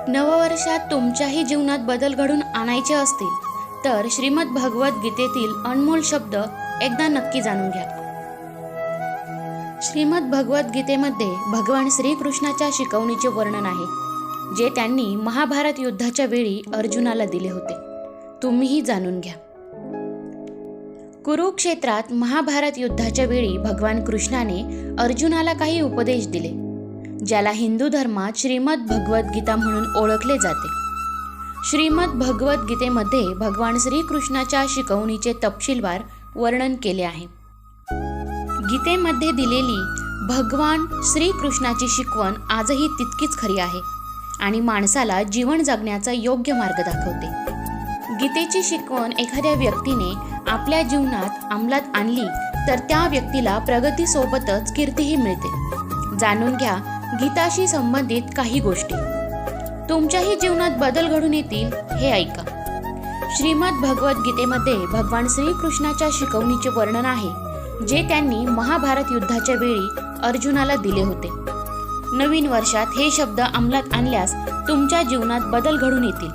नववर्षात तुमच्याही जीवनात बदल घडून आणायचे असतील तर श्रीमद भगवद्गीतेतील अनमोल शब्द एकदा नक्की जाणून घ्या. श्रीमद भगवद्गीतेमध्ये भगवान श्रीकृष्णाच्या शिकवणीचे वर्णन आहे, जे त्यांनी महाभारत युद्धाच्या वेळी अर्जुनाला दिले होते. तुम्हीही जाणून घ्या. कुरुक्षेत्रात महाभारत युद्धाच्या वेळी भगवान कृष्णाने अर्जुनाला काही उपदेश दिले, ज्याला हिंदू धर्मात श्रीमद भगवद्गीता म्हणून ओळखले जाते. श्रीमद भगवद्गीतेमध्ये भगवान श्रीकृष्णाच्या शिकवणीचे तपशीलवार वर्णन केले आहे. गीतेमध्ये दिलेली भगवान श्रीकृष्णाची शिकवण आजही तितकीच खरी आहे आणि माणसाला जीवन जगण्याचा योग्य मार्ग दाखवते. गीतेची शिकवण एखाद्या व्यक्तीने आपल्या जीवनात अंमलात आणली तर त्या व्यक्तीला प्रगतीसोबतच कीर्तीही मिळते. जाणून घ्या गीताशी संबंधित काही गोष्टी. तुमच्याही जीवनात बदल घडून येतील हे ऐका. श्रीमद भगवद्गीतेमध्ये भगवान श्रीकृष्णाच्या शिकवणीचे वर्णन आहे, जे त्यांनी महाभारत युद्धाच्या वेळी अर्जुनाला दिले होते. नवीन वर्षात हे शब्द अंमलात आणल्यास तुमच्या जीवनात बदल घडून येतील.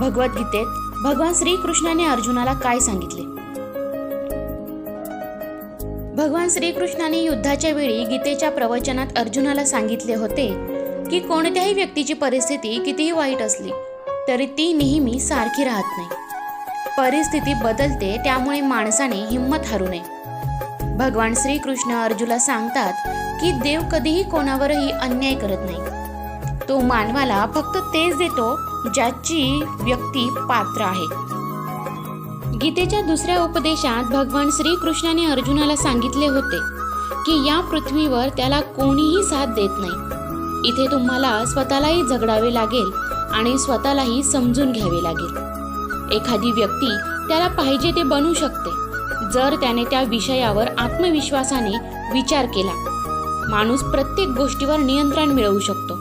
भगवद्गीतेत भगवान श्रीकृष्णाने अर्जुनाला काय सांगितले? भगवान श्रीकृष्णाने युद्धाच्या वेळी गीतेच्या प्रवचनात अर्जुनाला सांगितले होते की कोणत्याही व्यक्तीची परिस्थिती कितीही वाईट असली तरी ती नेहमी सारखी राहत नाही. परिस्थिती बदलते, त्यामुळे माणसाने हिंमत हरू नये. भगवान श्रीकृष्ण अर्जुनाला सांगतात की देव कधीही कोणावरही अन्याय करत नाही. तो मानवाला फक्त तेच देतो ज्याची व्यक्ती पात्र आहे. गीतेच्या दुसऱ्या उपदेशात भगवान श्रीकृष्णाने अर्जुनाला सांगितले होते की या पृथ्वीवर त्याला कोणीही साथ देत नाही. इथे तुम्हाला स्वतःलाही झगडावे लागेल आणि स्वतःलाही समजून घ्यावे लागेल. एखादी व्यक्ती त्याला पाहिजे ते बनू शकते जर त्याने त्या विषयावर आत्मविश्वासाने विचार केला. माणूस प्रत्येक गोष्टीवर नियंत्रण मिळवू शकतो.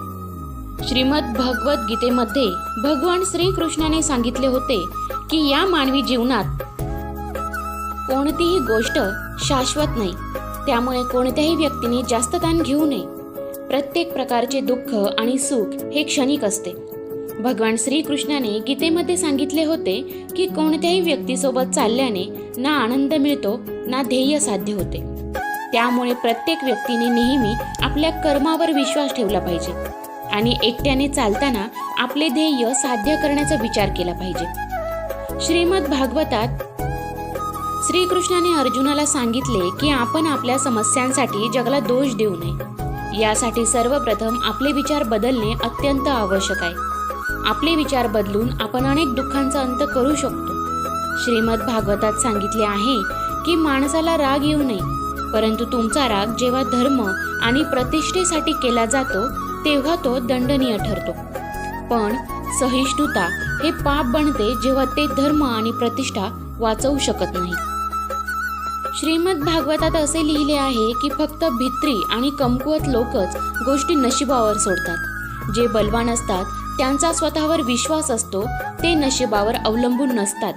श्रीमद भगवद्गीतेमध्ये भगवान श्रीकृष्णाने सांगितले होते की या मानवी जीवनात कोणतीही गोष्ट शाश्वत नाही, त्यामुळे कोणत्याही व्यक्तीने जास्त ताण घेऊ नये. प्रत्येक प्रकारचे दुःख आणि सुख हे क्षणिक असते. भगवान श्रीकृष्णाने गीतेमध्ये सांगितले होते की कोणत्याही व्यक्तीसोबत चालल्याने ना आनंद मिळतो ना ध्येय साध्य होते. त्यामुळे प्रत्येक व्यक्तीने नेहमी आपल्या कर्मावर विश्वास ठेवला पाहिजे आणि एकट्याने चालताना आपले ध्येय साध्य करण्याचा विचार केला पाहिजे. श्रीमद भागवतात श्रीकृष्णाने अर्जुनाला सांगितले की आपण आपल्या समस्यांसाठी जगाला दोष देऊ नये. यासाठी सर्वप्रथम आपले विचार बदलणे अत्यंत आवश्यक आहे. आपले विचार बदलून आपण अनेक दुःखांचा अंत करू शकतो. श्रीमद भागवतात सांगितले आहे की माणसाला राग येऊ नये, परंतु तुमचा राग जेव्हा धर्म आणि प्रतिष्ठेसाठी केला जातो तेव्हा तो दंडनीय ठरतो. पण सहिष्णुता हे पाप बनते जेव्हा ते धर्म आणि प्रतिष्ठा वाचवू शकत नाही. श्रीमद भागवतात असे लिहिले आहे की फक्त भित्री आणि कमकुवत लोकच गोष्टी नशिबावर सोडतात. जे बलवान असतात त्यांचा स्वतःवर विश्वास असतो, ते नशिबावर अवलंबून नसतात.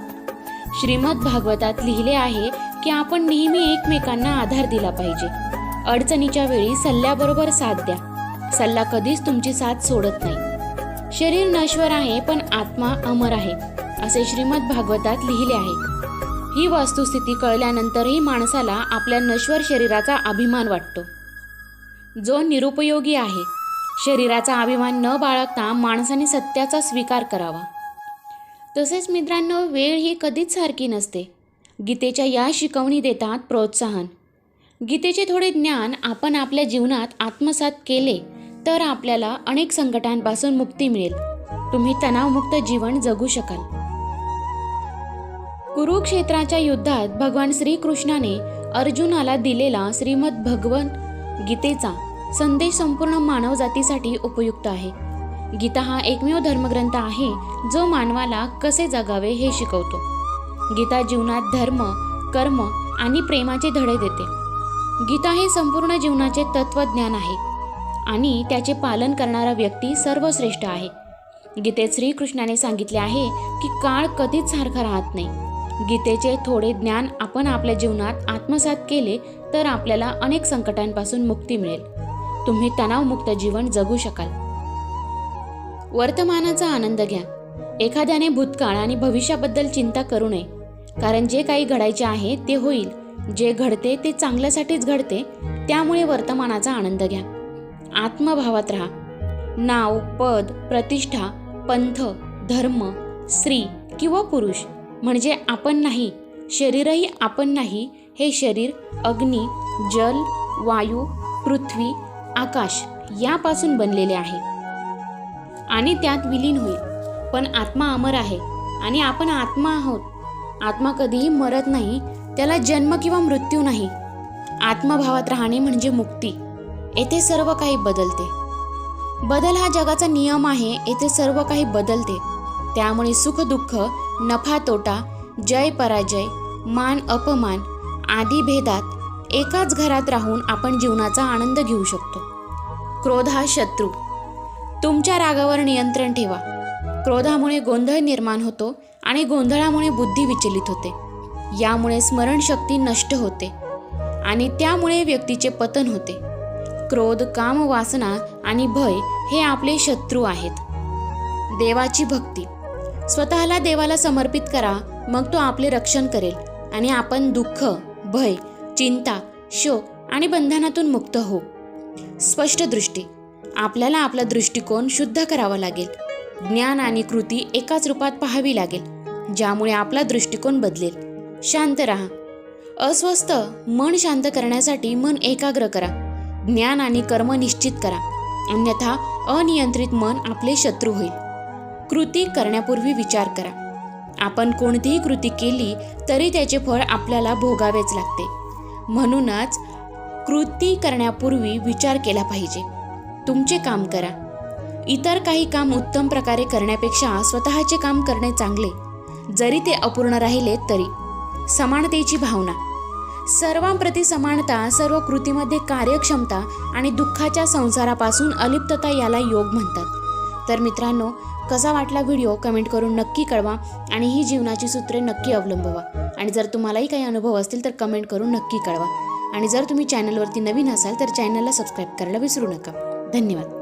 श्रीमद भागवतात लिहिले आहे की आपण नेहमी एकमेकांना आधार दिला पाहिजे. अडचणीच्या वेळी सल्ल्याबरोबर साथ द्या. सल्ला कधीच तुमची साथ सोडत नाही. शरीर नश्वर आहे पण आत्मा अमर आहे, असे श्रीमद भागवतात लिहिले आहे. ही वस्तुस्थिती कळल्यानंतरही माणसाला आपल्या नश्वर शरीराचा अभिमान वाटतो, जो निरुपयोगी आहे. शरीराचा अभिमान न बाळगता माणसाने सत्याचा स्वीकार करावा. तसेच मित्रांनो, वेळ ही कधीच सारखी नसते. गीतेच्या या शिकवणी देतात प्रोत्साहन. गीतेचे थोडे ज्ञान आपण आपल्या जीवनात आत्मसात केले तर आपल्याला अनेक संकटांपासून मुक्ती मिळेल. तुम्ही तणावमुक्त जीवन जगू शकाल. कुरुक्षेत्राच्या युद्धात भगवान श्रीकृष्णाने अर्जुनाला दिलेला श्रीमद भगवद्गीतेचा संदेश संपूर्ण मानवजातीसाठी उपयुक्त आहे. गीता हा एकमेव धर्मग्रंथ आहे जो मानवाला कसे जगावे हे शिकवतो. गीता जीवनात धर्म, कर्म आणि प्रेमाचे धडे देते. गीता हे संपूर्ण जीवनाचे तत्वज्ञान आहे आणि त्याचे पालन करणारा व्यक्ती सर्वश्रेष्ठ आहे. गीतेत श्रीकृष्णाने सांगितले आहे की काळ कधीच सारखा राहत नाही. गीतेचे थोडे ज्ञान आपण आपल्या जीवनात आत्मसात केले तर आपल्याला अनेक संकटांपासून मुक्ती मिळेल. तुम्ही तणावमुक्त जीवन जगू शकाल. वर्तमानाचा आनंद घ्या. एखाद्याने भूतकाळ आणि भविष्याबद्दल चिंता करू नये, कारण जे काही घडायचे आहे ते होईल. जे घडते ते चांगल्यासाठीच घडते, त्यामुळे वर्तमानाचा आनंद घ्या. आत्मभावात राहा. नाव, पद, प्रतिष्ठा, पंथ, धर्म, स्त्री किंवा पुरुष म्हणजे आपण नाही, शरीरही आपण नाही. हे शरीर अग्नी, जल, वायू, पृथ्वी, आकाश यापासून बनलेले आहे आणि त्यात विलीन होईल. पण आत्मा अमर आहे आणि आपण आत्मा आहोत. आत्मा कधीही मरत नाही, त्याला जन्म किंवा मृत्यू नाही. आत्मभावात राहणे म्हणजे मुक्ती. येथे सर्व काही बदलते. बदल हा जगाचा नियम आहे. येथे सर्व काही बदलते. त्यामुळे सुख दुःख, नफा तोटा, जय पराजय, मान अपमान आदी भेदात एकाच घरात राहून आपण जीवनाचा आनंद घेऊ शकतो. क्रोध हा शत्रू. तुमच्या रागावर नियंत्रण ठेवा. क्रोधामुळे गोंधळ निर्माण होतो आणि गोंधळामुळे बुद्धी विचलित होते. यामुळे स्मरणशक्ती नष्ट होते आणि त्यामुळे व्यक्तीचे पतन होते. क्रोध, काम, वासना आणि भय हे आपले शत्रू आहेत. देवाची भक्ती. स्वतःला देवाला समर्पित करा, मग तो आपले रक्षण करेल आणि आपण दुःख, भय, चिंता, शोक आणि बंधनातून मुक्त हो. स्पष्ट दृष्टी. आपल्याला आपला दृष्टिकोन शुद्ध करावा लागेल. ज्ञान आणि कृती एकाच रूपात पाहावी लागेल, ज्यामुळे आपला दृष्टिकोन बदलेल. शांत राहा. अस्वस्थ मन शांत करण्यासाठी मन एकाग्र करा. ज्ञान आणि कर्म निश्चित करा, अन्यथा अनियंत्रित मन आपले शत्रू होईल. कृती करण्यापूर्वी विचार करा. आपण कोणतीही कृती केली तरी त्याचे फळ आपल्याला भोगावेच लागते. म्हणूनच कृती करण्यापूर्वी विचार केला पाहिजे. तुमचे काम करा. इतर काही काम उत्तम प्रकारे करण्यापेक्षा स्वतःचे काम करणे चांगले, जरी ते अपूर्ण राहिले तरी. समानतेची भावना. सर्वांप्रती समानता, सर्व कृतीमध्ये कार्यक्षमता आणि दुःखाच्या संसारापासून अलिप्तता याला योग म्हणतात. तर मित्रांनो, कसा वाटला व्हिडिओ कमेंट करून नक्की कळवा आणि ही जीवनाची सूत्रे नक्की अवलंबवा. आणि जर तुम्हालाही काही अनुभव असतील तर कमेंट करून नक्की कळवा. आणि जर तुम्ही चॅनलवरती नवीन असाल तर चॅनलला सबस्क्राईब करायला विसरू नका. धन्यवाद.